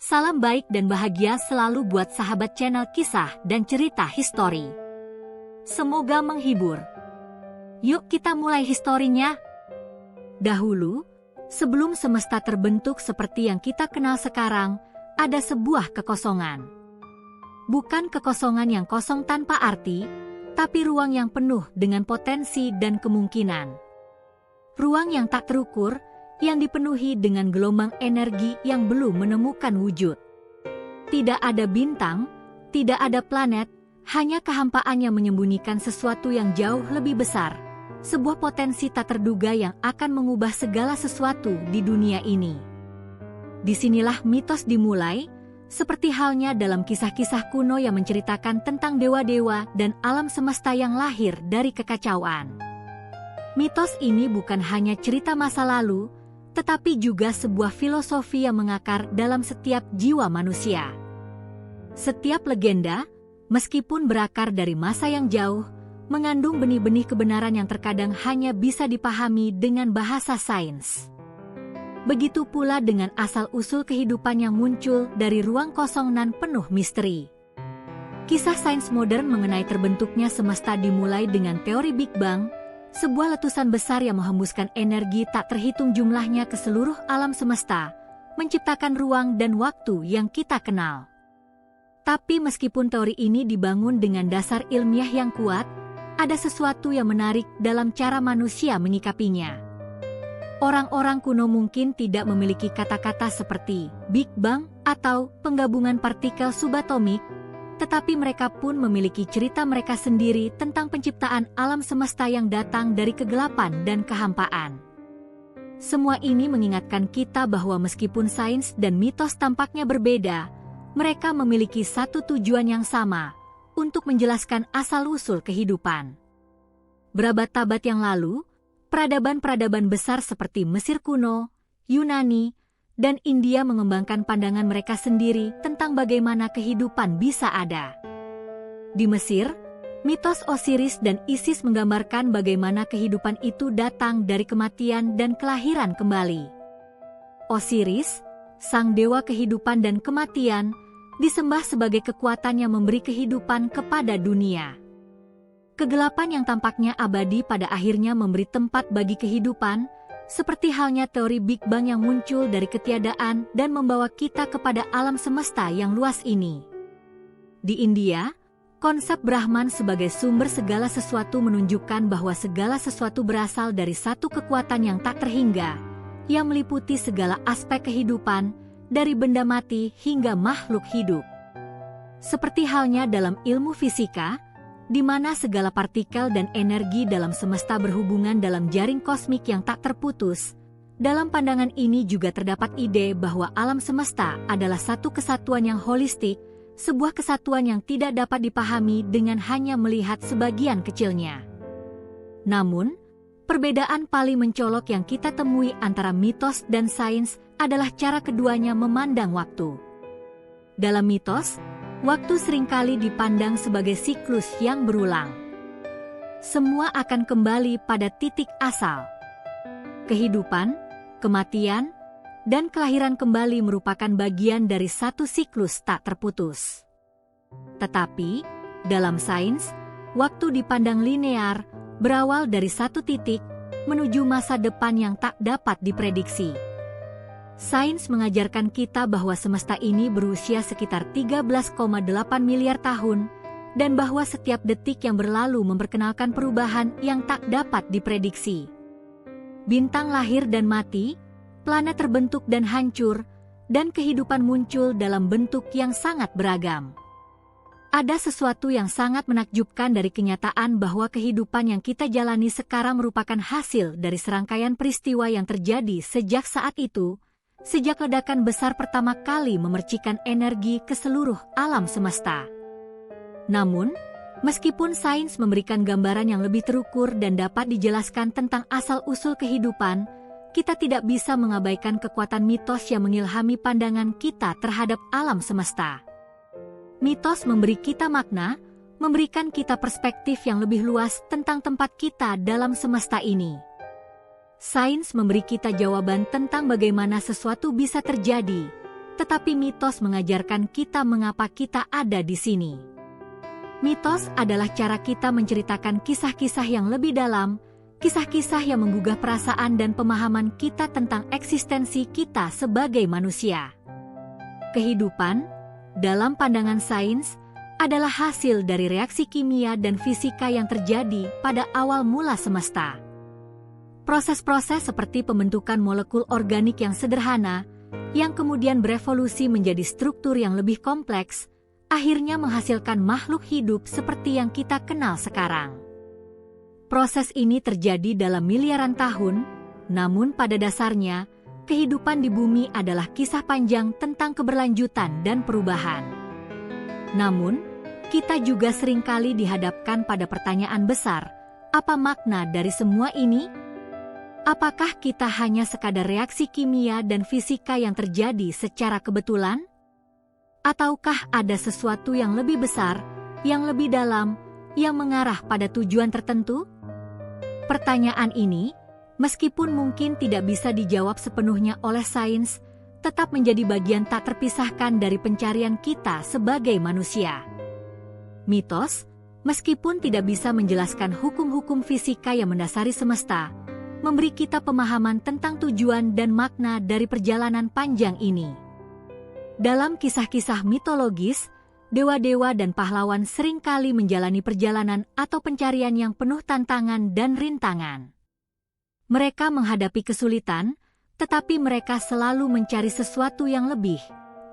Salam baik dan bahagia selalu buat sahabat channel kisah dan cerita histori. Semoga menghibur. Yuk kita mulai historinya. Dahulu, sebelum semesta terbentuk seperti yang kita kenal sekarang, ada sebuah kekosongan. Bukan kekosongan yang kosong tanpa arti, tapi ruang yang penuh dengan potensi dan kemungkinan. Ruang yang tak terukur, yang dipenuhi dengan gelombang energi yang belum menemukan wujud. Tidak ada bintang, tidak ada planet, hanya kehampaan yang menyembunyikan sesuatu yang jauh lebih besar, sebuah potensi tak terduga yang akan mengubah segala sesuatu di dunia ini. Disinilah mitos dimulai, seperti halnya dalam kisah-kisah kuno yang menceritakan tentang dewa-dewa dan alam semesta yang lahir dari kekacauan. Mitos ini bukan hanya cerita masa lalu, tetapi juga sebuah filosofi yang mengakar dalam setiap jiwa manusia. Setiap legenda, meskipun berakar dari masa yang jauh, mengandung benih-benih kebenaran yang terkadang hanya bisa dipahami dengan bahasa sains. Begitu pula dengan asal-usul kehidupan yang muncul dari ruang kosong nan penuh misteri. Kisah sains modern mengenai terbentuknya semesta dimulai dengan teori Big Bang, sebuah letusan besar yang menghembuskan energi tak terhitung jumlahnya ke seluruh alam semesta, menciptakan ruang dan waktu yang kita kenal. Tapi meskipun teori ini dibangun dengan dasar ilmiah yang kuat, ada sesuatu yang menarik dalam cara manusia menyikapinya. Orang-orang kuno mungkin tidak memiliki kata-kata seperti Big Bang atau penggabungan partikel subatomik, tetapi mereka pun memiliki cerita mereka sendiri tentang penciptaan alam semesta yang datang dari kegelapan dan kehampaan. Semua ini mengingatkan kita bahwa meskipun sains dan mitos tampaknya berbeda, mereka memiliki satu tujuan yang sama, untuk menjelaskan asal-usul kehidupan. Berabad-abad yang lalu, peradaban-peradaban besar seperti Mesir kuno, Yunani, dan India mengembangkan pandangan mereka sendiri tentang bagaimana kehidupan bisa ada. Di Mesir, mitos Osiris dan Isis menggambarkan bagaimana kehidupan itu datang dari kematian dan kelahiran kembali. Osiris, sang dewa kehidupan dan kematian, disembah sebagai kekuatan yang memberi kehidupan kepada dunia. Kegelapan yang tampaknya abadi pada akhirnya memberi tempat bagi kehidupan, seperti halnya teori Big Bang yang muncul dari ketiadaan dan membawa kita kepada alam semesta yang luas ini. Di India, konsep Brahman sebagai sumber segala sesuatu menunjukkan bahwa segala sesuatu berasal dari satu kekuatan yang tak terhingga, yang meliputi segala aspek kehidupan, dari benda mati hingga makhluk hidup. Seperti halnya dalam ilmu fisika, di mana segala partikel dan energi dalam semesta berhubungan dalam jaring kosmik yang tak terputus. Dalam pandangan ini juga terdapat ide bahwa alam semesta adalah satu kesatuan yang holistik, sebuah kesatuan yang tidak dapat dipahami dengan hanya melihat sebagian kecilnya. Namun, perbedaan paling mencolok yang kita temui antara mitos dan sains adalah cara keduanya memandang waktu. Dalam mitos, waktu seringkali dipandang sebagai siklus yang berulang. Semua akan kembali pada titik asal. Kehidupan, kematian, dan kelahiran kembali merupakan bagian dari satu siklus tak terputus. Tetapi, dalam sains, waktu dipandang linear, berawal dari satu titik, menuju masa depan yang tak dapat diprediksi. Sains mengajarkan kita bahwa semesta ini berusia sekitar 13,8 miliar tahun, dan bahwa setiap detik yang berlalu memperkenalkan perubahan yang tak dapat diprediksi. Bintang lahir dan mati, planet terbentuk dan hancur, dan kehidupan muncul dalam bentuk yang sangat beragam. Ada sesuatu yang sangat menakjubkan dari kenyataan bahwa kehidupan yang kita jalani sekarang merupakan hasil dari serangkaian peristiwa yang terjadi sejak saat itu, sejak ledakan besar pertama kali memercikan energi ke seluruh alam semesta. Namun, meskipun sains memberikan gambaran yang lebih terukur dan dapat dijelaskan tentang asal-usul kehidupan, kita tidak bisa mengabaikan kekuatan mitos yang mengilhami pandangan kita terhadap alam semesta. Mitos memberi kita makna, memberikan kita perspektif yang lebih luas tentang tempat kita dalam semesta ini. Sains memberi kita jawaban tentang bagaimana sesuatu bisa terjadi, tetapi mitos mengajarkan kita mengapa kita ada di sini. Mitos adalah cara kita menceritakan kisah-kisah yang lebih dalam, kisah-kisah yang menggugah perasaan dan pemahaman kita tentang eksistensi kita sebagai manusia. Kehidupan, dalam pandangan sains, adalah hasil dari reaksi kimia dan fisika yang terjadi pada awal mula semesta. Proses-proses seperti pembentukan molekul organik yang sederhana, yang kemudian berevolusi menjadi struktur yang lebih kompleks, akhirnya menghasilkan makhluk hidup seperti yang kita kenal sekarang. Proses ini terjadi dalam miliaran tahun, namun pada dasarnya, kehidupan di bumi adalah kisah panjang tentang keberlanjutan dan perubahan. Namun, kita juga seringkali dihadapkan pada pertanyaan besar, apa makna dari semua ini? Apakah kita hanya sekadar reaksi kimia dan fisika yang terjadi secara kebetulan? Ataukah ada sesuatu yang lebih besar, yang lebih dalam, yang mengarah pada tujuan tertentu? Pertanyaan ini, meskipun mungkin tidak bisa dijawab sepenuhnya oleh sains, tetap menjadi bagian tak terpisahkan dari pencarian kita sebagai manusia. Mitos, meskipun tidak bisa menjelaskan hukum-hukum fisika yang mendasari semesta, memberi kita pemahaman tentang tujuan dan makna dari perjalanan panjang ini. Dalam kisah-kisah mitologis, dewa-dewa dan pahlawan seringkali menjalani perjalanan atau pencarian yang penuh tantangan dan rintangan. Mereka menghadapi kesulitan, tetapi mereka selalu mencari sesuatu yang lebih,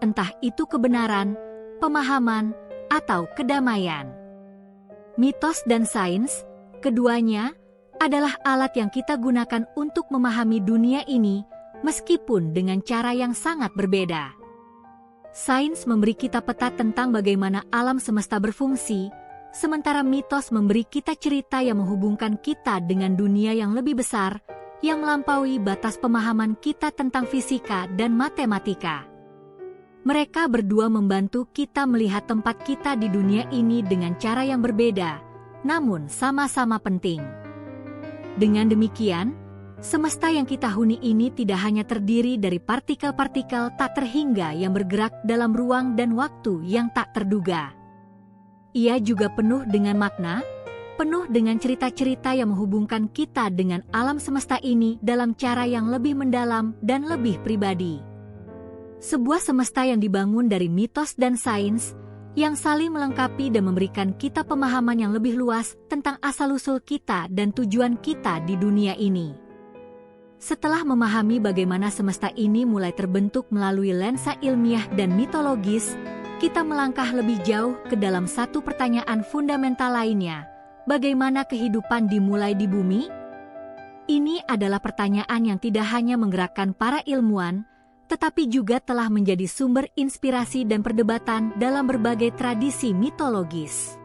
entah itu kebenaran, pemahaman, atau kedamaian. Mitos dan sains, keduanya, adalah alat yang kita gunakan untuk memahami dunia ini, meskipun dengan cara yang sangat berbeda. Sains memberi kita peta tentang bagaimana alam semesta berfungsi, sementara mitos memberi kita cerita yang menghubungkan kita dengan dunia yang lebih besar, yang melampaui batas pemahaman kita tentang fisika dan matematika. Mereka berdua membantu kita melihat tempat kita di dunia ini dengan cara yang berbeda, namun sama-sama penting. Dengan demikian, semesta yang kita huni ini tidak hanya terdiri dari partikel-partikel tak terhingga yang bergerak dalam ruang dan waktu yang tak terduga. Ia juga penuh dengan makna, penuh dengan cerita-cerita yang menghubungkan kita dengan alam semesta ini dalam cara yang lebih mendalam dan lebih pribadi. Sebuah semesta yang dibangun dari mitos dan sains, yang saling melengkapi dan memberikan kita pemahaman yang lebih luas tentang asal-usul kita dan tujuan kita di dunia ini. Setelah memahami bagaimana semesta ini mulai terbentuk melalui lensa ilmiah dan mitologis, kita melangkah lebih jauh ke dalam satu pertanyaan fundamental lainnya, bagaimana kehidupan dimulai di bumi? Ini adalah pertanyaan yang tidak hanya menggerakkan para ilmuwan, tetapi juga telah menjadi sumber inspirasi dan perdebatan dalam berbagai tradisi mitologis.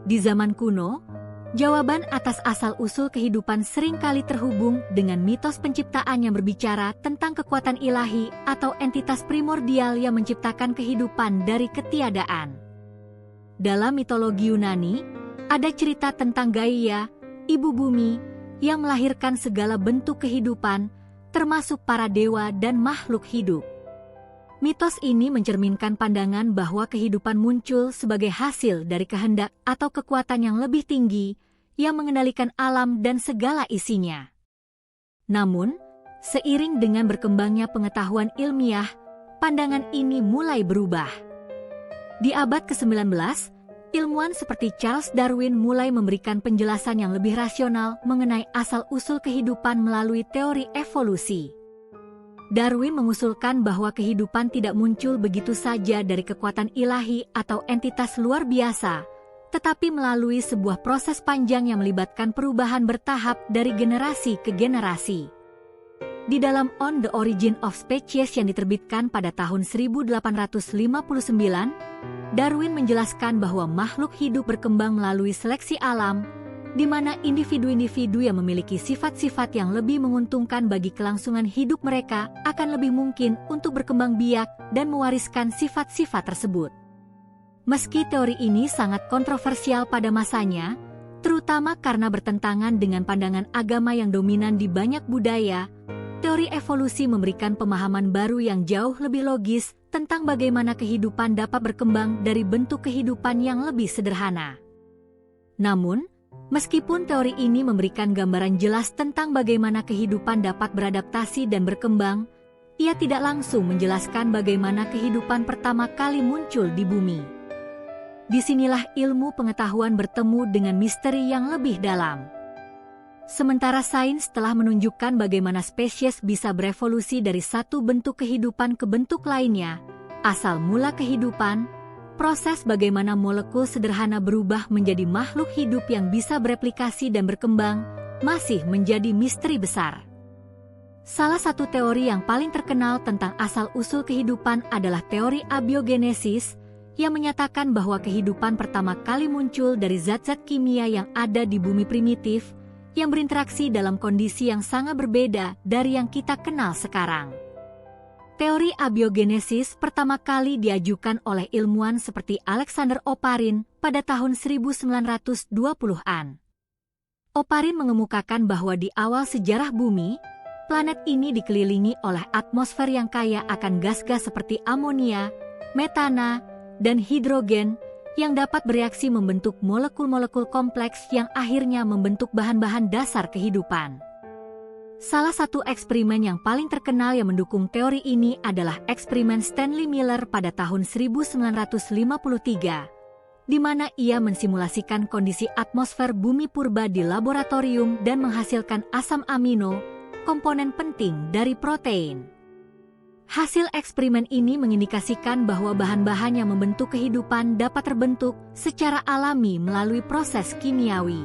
Di zaman kuno, jawaban atas asal-usul kehidupan seringkali terhubung dengan mitos penciptaan yang berbicara tentang kekuatan ilahi atau entitas primordial yang menciptakan kehidupan dari ketiadaan. Dalam mitologi Yunani, ada cerita tentang Gaia, ibu bumi, yang melahirkan segala bentuk kehidupan, termasuk para dewa dan makhluk hidup. Mitos ini mencerminkan pandangan bahwa kehidupan muncul sebagai hasil dari kehendak atau kekuatan yang lebih tinggi yang mengendalikan alam dan segala isinya. Namun, seiring dengan berkembangnya pengetahuan ilmiah, pandangan ini mulai berubah. Di abad ke-19, ilmuwan seperti Charles Darwin mulai memberikan penjelasan yang lebih rasional mengenai asal-usul kehidupan melalui teori evolusi. Darwin mengusulkan bahwa kehidupan tidak muncul begitu saja dari kekuatan ilahi atau entitas luar biasa, tetapi melalui sebuah proses panjang yang melibatkan perubahan bertahap dari generasi ke generasi. Di dalam On the Origin of Species yang diterbitkan pada tahun 1859, Darwin menjelaskan bahwa makhluk hidup berkembang melalui seleksi alam, di mana individu-individu yang memiliki sifat-sifat yang lebih menguntungkan bagi kelangsungan hidup mereka akan lebih mungkin untuk berkembang biak dan mewariskan sifat-sifat tersebut. Meski teori ini sangat kontroversial pada masanya, terutama karena bertentangan dengan pandangan agama yang dominan di banyak budaya, teori evolusi memberikan pemahaman baru yang jauh lebih logis tentang bagaimana kehidupan dapat berkembang dari bentuk kehidupan yang lebih sederhana. Namun, meskipun teori ini memberikan gambaran jelas tentang bagaimana kehidupan dapat beradaptasi dan berkembang, ia tidak langsung menjelaskan bagaimana kehidupan pertama kali muncul di bumi. Disinilah ilmu pengetahuan bertemu dengan misteri yang lebih dalam. Sementara sains telah menunjukkan bagaimana spesies bisa berevolusi dari satu bentuk kehidupan ke bentuk lainnya, asal mula kehidupan, proses bagaimana molekul sederhana berubah menjadi makhluk hidup yang bisa bereplikasi dan berkembang, masih menjadi misteri besar. Salah satu teori yang paling terkenal tentang asal-usul kehidupan adalah teori abiogenesis, yang menyatakan bahwa kehidupan pertama kali muncul dari zat-zat kimia yang ada di bumi primitif, yang berinteraksi dalam kondisi yang sangat berbeda dari yang kita kenal sekarang. Teori abiogenesis pertama kali diajukan oleh ilmuwan seperti Alexander Oparin pada tahun 1920-an. Oparin mengemukakan bahwa di awal sejarah bumi, planet ini dikelilingi oleh atmosfer yang kaya akan gas-gas seperti amonia, metana, dan hidrogen yang dapat bereaksi membentuk molekul-molekul kompleks yang akhirnya membentuk bahan-bahan dasar kehidupan. Salah satu eksperimen yang paling terkenal yang mendukung teori ini adalah eksperimen Stanley Miller pada tahun 1953, di mana ia mensimulasikan kondisi atmosfer bumi purba di laboratorium dan menghasilkan asam amino, komponen penting dari protein. Hasil eksperimen ini mengindikasikan bahwa bahan-bahan yang membentuk kehidupan dapat terbentuk secara alami melalui proses kimiawi.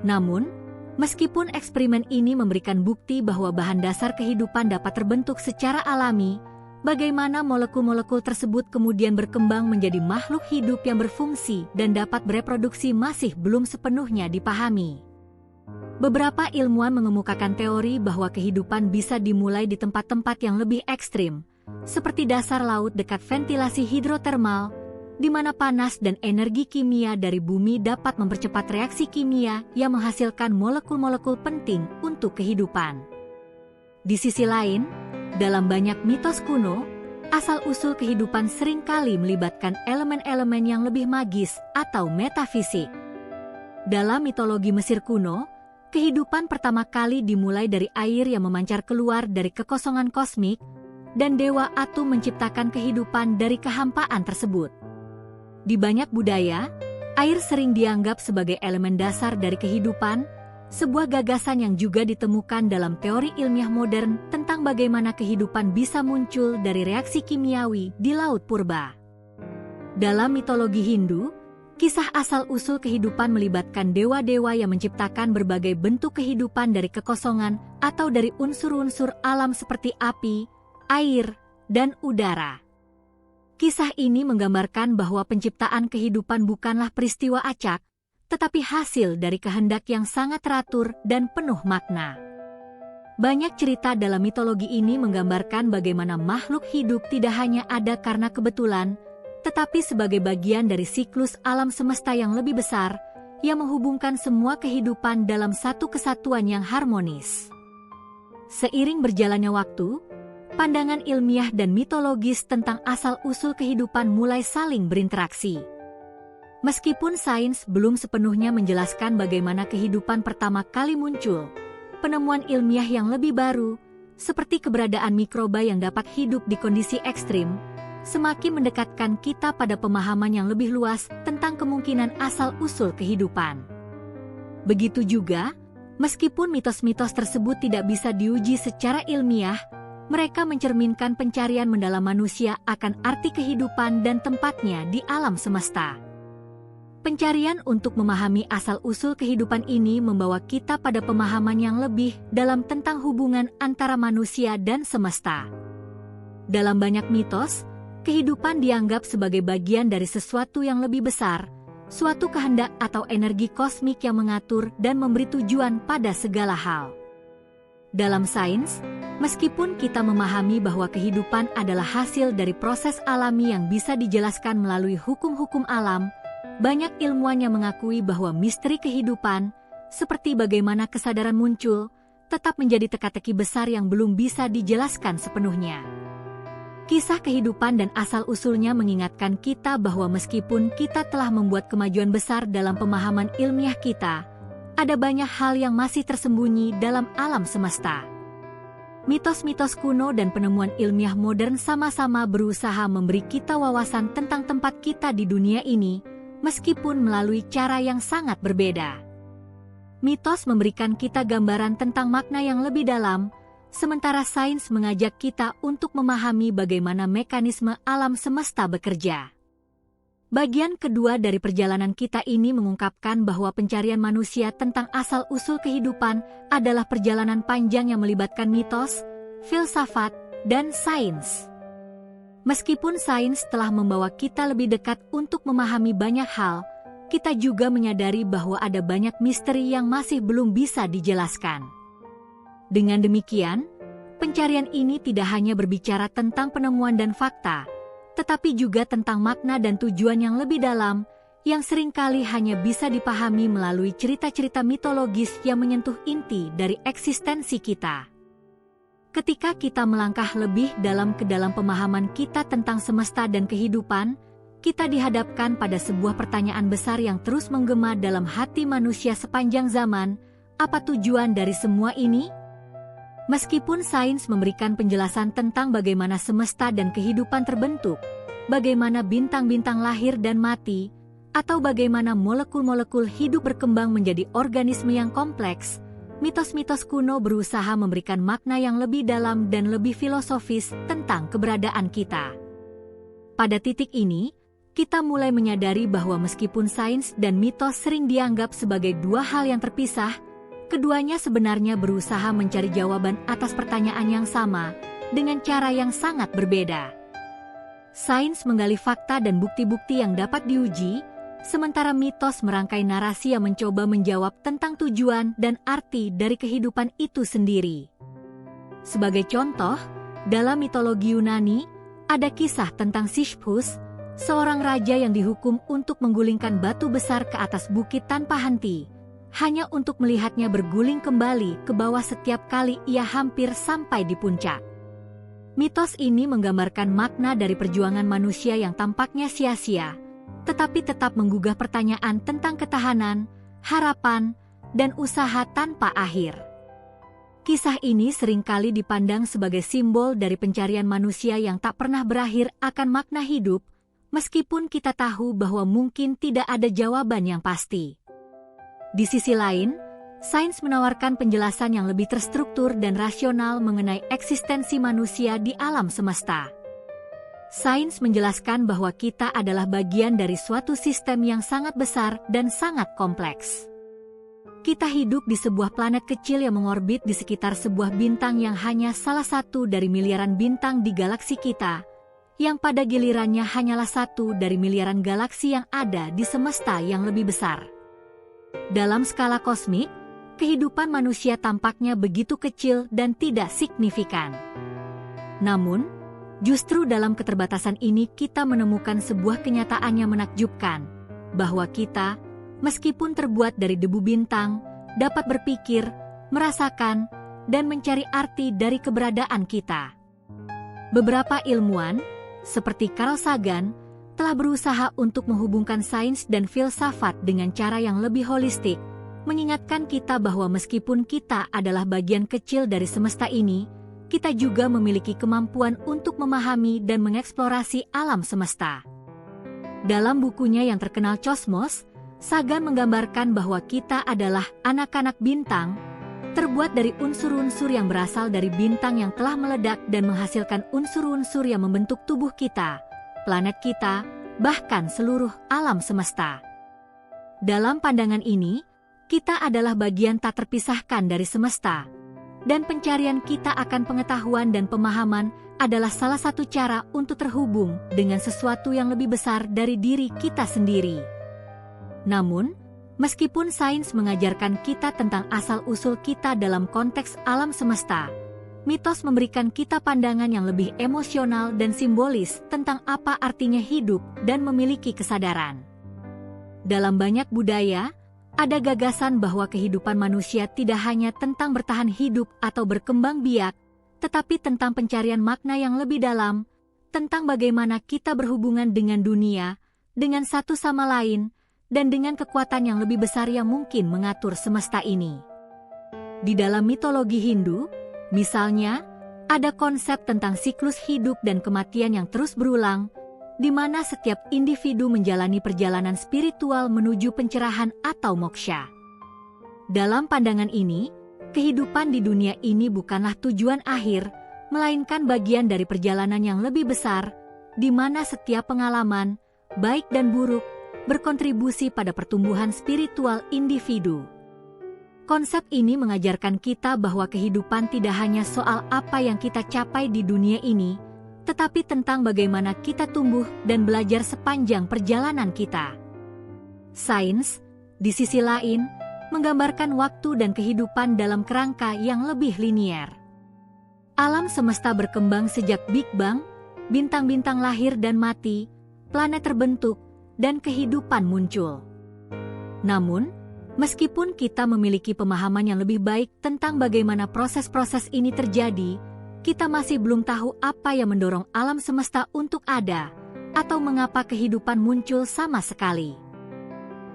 Namun, meskipun eksperimen ini memberikan bukti bahwa bahan dasar kehidupan dapat terbentuk secara alami, bagaimana molekul-molekul tersebut kemudian berkembang menjadi makhluk hidup yang berfungsi dan dapat bereproduksi masih belum sepenuhnya dipahami. Beberapa ilmuwan mengemukakan teori bahwa kehidupan bisa dimulai di tempat-tempat yang lebih ekstrim, seperti dasar laut dekat ventilasi hidrotermal, di mana panas dan energi kimia dari bumi dapat mempercepat reaksi kimia yang menghasilkan molekul-molekul penting untuk kehidupan. Di sisi lain, dalam banyak mitos kuno, asal-usul kehidupan seringkali melibatkan elemen-elemen yang lebih magis atau metafisik. Dalam mitologi Mesir kuno, kehidupan pertama kali dimulai dari air yang memancar keluar dari kekosongan kosmik, dan Dewa Atum menciptakan kehidupan dari kehampaan tersebut. Di banyak budaya, air sering dianggap sebagai elemen dasar dari kehidupan, sebuah gagasan yang juga ditemukan dalam teori ilmiah modern tentang bagaimana kehidupan bisa muncul dari reaksi kimiawi di laut purba. Dalam mitologi Hindu, kisah asal-usul kehidupan melibatkan dewa-dewa yang menciptakan berbagai bentuk kehidupan dari kekosongan atau dari unsur-unsur alam seperti api, air, dan udara. Kisah ini menggambarkan bahwa penciptaan kehidupan bukanlah peristiwa acak, tetapi hasil dari kehendak yang sangat teratur dan penuh makna. Banyak cerita dalam mitologi ini menggambarkan bagaimana makhluk hidup tidak hanya ada karena kebetulan, tetapi sebagai bagian dari siklus alam semesta yang lebih besar, yang menghubungkan semua kehidupan dalam satu kesatuan yang harmonis. Seiring berjalannya waktu, pandangan ilmiah dan mitologis tentang asal-usul kehidupan mulai saling berinteraksi. Meskipun sains belum sepenuhnya menjelaskan bagaimana kehidupan pertama kali muncul, penemuan ilmiah yang lebih baru, seperti keberadaan mikroba yang dapat hidup di kondisi ekstrim, semakin mendekatkan kita pada pemahaman yang lebih luas tentang kemungkinan asal-usul kehidupan. Begitu juga, meskipun mitos-mitos tersebut tidak bisa diuji secara ilmiah, mereka mencerminkan pencarian mendalam manusia akan arti kehidupan dan tempatnya di alam semesta. Pencarian untuk memahami asal-usul kehidupan ini membawa kita pada pemahaman yang lebih dalam tentang hubungan antara manusia dan semesta. Dalam banyak mitos, kehidupan dianggap sebagai bagian dari sesuatu yang lebih besar, suatu kehendak atau energi kosmik yang mengatur dan memberi tujuan pada segala hal. Dalam sains, meskipun kita memahami bahwa kehidupan adalah hasil dari proses alami yang bisa dijelaskan melalui hukum-hukum alam, banyak ilmuwan yang mengakui bahwa misteri kehidupan, seperti bagaimana kesadaran muncul, tetap menjadi teka-teki besar yang belum bisa dijelaskan sepenuhnya. Kisah kehidupan dan asal-usulnya mengingatkan kita bahwa meskipun kita telah membuat kemajuan besar dalam pemahaman ilmiah kita, ada banyak hal yang masih tersembunyi dalam alam semesta. Mitos-mitos kuno dan penemuan ilmiah modern sama-sama berusaha memberi kita wawasan tentang tempat kita di dunia ini, meskipun melalui cara yang sangat berbeda. Mitos memberikan kita gambaran tentang makna yang lebih dalam, sementara sains mengajak kita untuk memahami bagaimana mekanisme alam semesta bekerja. Bagian kedua dari perjalanan kita ini mengungkapkan bahwa pencarian manusia tentang asal-usul kehidupan adalah perjalanan panjang yang melibatkan mitos, filsafat, dan sains. Meskipun sains telah membawa kita lebih dekat untuk memahami banyak hal, kita juga menyadari bahwa ada banyak misteri yang masih belum bisa dijelaskan. Dengan demikian, pencarian ini tidak hanya berbicara tentang penemuan dan fakta, tetapi juga tentang makna dan tujuan yang lebih dalam, yang seringkali hanya bisa dipahami melalui cerita-cerita mitologis yang menyentuh inti dari eksistensi kita. Ketika kita melangkah lebih dalam ke dalam pemahaman kita tentang semesta dan kehidupan, kita dihadapkan pada sebuah pertanyaan besar yang terus menggema dalam hati manusia sepanjang zaman. Apa tujuan dari semua ini? Meskipun sains memberikan penjelasan tentang bagaimana semesta dan kehidupan terbentuk, bagaimana bintang-bintang lahir dan mati, atau bagaimana molekul-molekul hidup berkembang menjadi organisme yang kompleks, mitos-mitos kuno berusaha memberikan makna yang lebih dalam dan lebih filosofis tentang keberadaan kita. Pada titik ini, kita mulai menyadari bahwa meskipun sains dan mitos sering dianggap sebagai dua hal yang terpisah, keduanya sebenarnya berusaha mencari jawaban atas pertanyaan yang sama, dengan cara yang sangat berbeda. Sains menggali fakta dan bukti-bukti yang dapat diuji, sementara mitos merangkai narasi yang mencoba menjawab tentang tujuan dan arti dari kehidupan itu sendiri. Sebagai contoh, dalam mitologi Yunani, ada kisah tentang Sisyphus, seorang raja yang dihukum untuk menggulingkan batu besar ke atas bukit tanpa henti, hanya untuk melihatnya berguling kembali ke bawah setiap kali ia hampir sampai di puncak. Mitos ini menggambarkan makna dari perjuangan manusia yang tampaknya sia-sia, tetapi tetap menggugah pertanyaan tentang ketahanan, harapan, dan usaha tanpa akhir. Kisah ini seringkali dipandang sebagai simbol dari pencarian manusia yang tak pernah berakhir akan makna hidup, meskipun kita tahu bahwa mungkin tidak ada jawaban yang pasti. Di sisi lain, sains menawarkan penjelasan yang lebih terstruktur dan rasional mengenai eksistensi manusia di alam semesta. Sains menjelaskan bahwa kita adalah bagian dari suatu sistem yang sangat besar dan sangat kompleks. Kita hidup di sebuah planet kecil yang mengorbit di sekitar sebuah bintang yang hanya salah satu dari miliaran bintang di galaksi kita, yang pada gilirannya hanyalah satu dari miliaran galaksi yang ada di semesta yang lebih besar. Dalam skala kosmik, kehidupan manusia tampaknya begitu kecil dan tidak signifikan. Namun, justru dalam keterbatasan ini kita menemukan sebuah kenyataan yang menakjubkan, bahwa kita, meskipun terbuat dari debu bintang, dapat berpikir, merasakan, dan mencari arti dari keberadaan kita. Beberapa ilmuwan, seperti Carl Sagan, telah berusaha untuk menghubungkan sains dan filsafat dengan cara yang lebih holistik, mengingatkan kita bahwa meskipun kita adalah bagian kecil dari semesta ini, kita juga memiliki kemampuan untuk memahami dan mengeksplorasi alam semesta. Dalam bukunya yang terkenal Cosmos, Sagan menggambarkan bahwa kita adalah anak-anak bintang, terbuat dari unsur-unsur yang berasal dari bintang yang telah meledak dan menghasilkan unsur-unsur yang membentuk tubuh kita, planet kita, bahkan seluruh alam semesta. Dalam pandangan ini, kita adalah bagian tak terpisahkan dari semesta, dan pencarian kita akan pengetahuan dan pemahaman adalah salah satu cara untuk terhubung dengan sesuatu yang lebih besar dari diri kita sendiri. Namun, meskipun sains mengajarkan kita tentang asal-usul kita dalam konteks alam semesta, mitos memberikan kita pandangan yang lebih emosional dan simbolis tentang apa artinya hidup dan memiliki kesadaran. Dalam banyak budaya, ada gagasan bahwa kehidupan manusia tidak hanya tentang bertahan hidup atau berkembang biak, tetapi tentang pencarian makna yang lebih dalam, tentang bagaimana kita berhubungan dengan dunia, dengan satu sama lain, dan dengan kekuatan yang lebih besar yang mungkin mengatur semesta ini. Di dalam mitologi Hindu, misalnya, ada konsep tentang siklus hidup dan kematian yang terus berulang, di mana setiap individu menjalani perjalanan spiritual menuju pencerahan atau moksha. Dalam pandangan ini, kehidupan di dunia ini bukanlah tujuan akhir, melainkan bagian dari perjalanan yang lebih besar, di mana setiap pengalaman, baik dan buruk, berkontribusi pada pertumbuhan spiritual individu. Konsep ini mengajarkan kita bahwa kehidupan tidak hanya soal apa yang kita capai di dunia ini, tetapi tentang bagaimana kita tumbuh dan belajar sepanjang perjalanan kita. Sains, di sisi lain, menggambarkan waktu dan kehidupan dalam kerangka yang lebih linier. Alam semesta berkembang sejak Big Bang, bintang-bintang lahir dan mati, planet terbentuk, dan kehidupan muncul. Namun, meskipun kita memiliki pemahaman yang lebih baik tentang bagaimana proses-proses ini terjadi, kita masih belum tahu apa yang mendorong alam semesta untuk ada, atau mengapa kehidupan muncul sama sekali.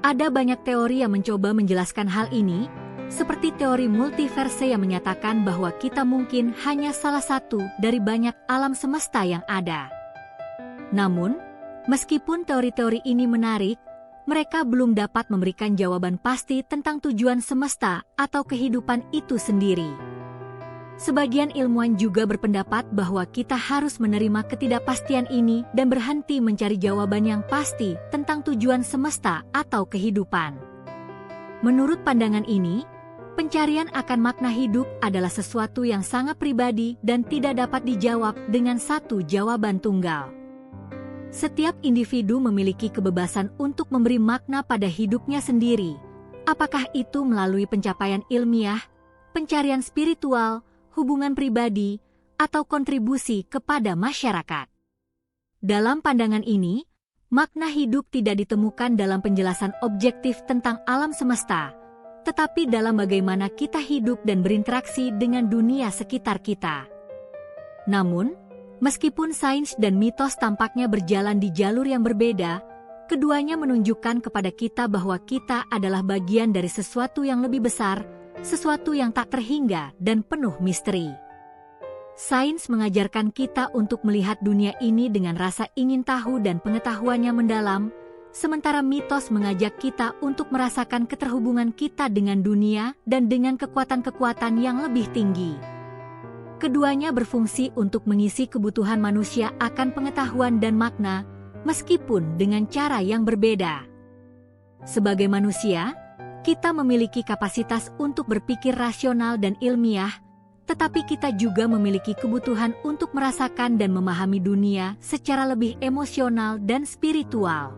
Ada banyak teori yang mencoba menjelaskan hal ini, seperti teori multiverse yang menyatakan bahwa kita mungkin hanya salah satu dari banyak alam semesta yang ada. Namun, meskipun teori-teori ini menarik, mereka belum dapat memberikan jawaban pasti tentang tujuan semesta atau kehidupan itu sendiri. Sebagian ilmuwan juga berpendapat bahwa kita harus menerima ketidakpastian ini dan berhenti mencari jawaban yang pasti tentang tujuan semesta atau kehidupan. Menurut pandangan ini, pencarian akan makna hidup adalah sesuatu yang sangat pribadi dan tidak dapat dijawab dengan satu jawaban tunggal. Setiap individu memiliki kebebasan untuk memberi makna pada hidupnya sendiri, apakah itu melalui pencapaian ilmiah, pencarian spiritual, hubungan pribadi, atau kontribusi kepada masyarakat. Dalam pandangan ini, makna hidup tidak ditemukan dalam penjelasan objektif tentang alam semesta, tetapi dalam bagaimana kita hidup dan berinteraksi dengan dunia sekitar kita. Namun, meskipun sains dan mitos tampaknya berjalan di jalur yang berbeda, keduanya menunjukkan kepada kita bahwa kita adalah bagian dari sesuatu yang lebih besar, sesuatu yang tak terhingga dan penuh misteri. Sains mengajarkan kita untuk melihat dunia ini dengan rasa ingin tahu dan pengetahuannya mendalam, sementara mitos mengajak kita untuk merasakan keterhubungan kita dengan dunia dan dengan kekuatan-kekuatan yang lebih tinggi. Keduanya berfungsi untuk mengisi kebutuhan manusia akan pengetahuan dan makna, meskipun dengan cara yang berbeda. Sebagai manusia, kita memiliki kapasitas untuk berpikir rasional dan ilmiah, tetapi kita juga memiliki kebutuhan untuk merasakan dan memahami dunia secara lebih emosional dan spiritual.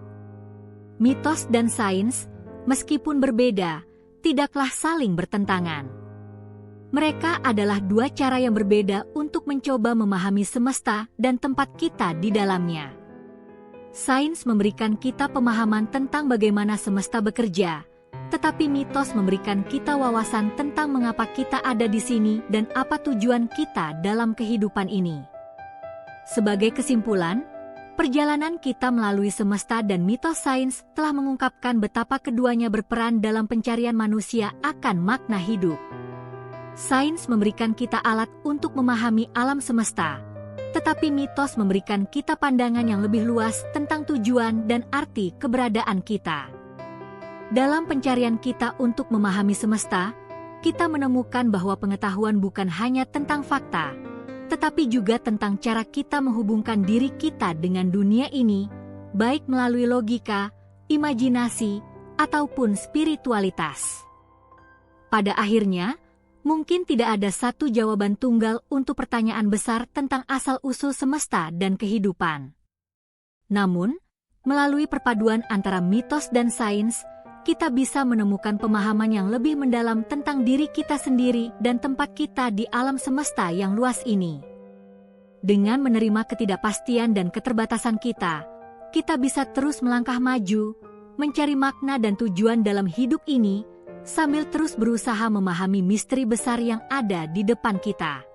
Mitos dan sains, meskipun berbeda, tidaklah saling bertentangan. Mereka adalah dua cara yang berbeda untuk mencoba memahami semesta dan tempat kita di dalamnya. Sains memberikan kita pemahaman tentang bagaimana semesta bekerja, tetapi mitos memberikan kita wawasan tentang mengapa kita ada di sini dan apa tujuan kita dalam kehidupan ini. Sebagai kesimpulan, perjalanan kita melalui semesta dan mitos sains telah mengungkapkan betapa keduanya berperan dalam pencarian manusia akan makna hidup. Sains memberikan kita alat untuk memahami alam semesta, tetapi mitos memberikan kita pandangan yang lebih luas tentang tujuan dan arti keberadaan kita. Dalam pencarian kita untuk memahami semesta, kita menemukan bahwa pengetahuan bukan hanya tentang fakta, tetapi juga tentang cara kita menghubungkan diri kita dengan dunia ini, baik melalui logika, imajinasi, ataupun spiritualitas. Pada akhirnya, mungkin tidak ada satu jawaban tunggal untuk pertanyaan besar tentang asal-usul semesta dan kehidupan. Namun, melalui perpaduan antara mitos dan sains, kita bisa menemukan pemahaman yang lebih mendalam tentang diri kita sendiri dan tempat kita di alam semesta yang luas ini. Dengan menerima ketidakpastian dan keterbatasan kita, kita bisa terus melangkah maju, mencari makna dan tujuan dalam hidup ini, sambil terus berusaha memahami misteri besar yang ada di depan kita.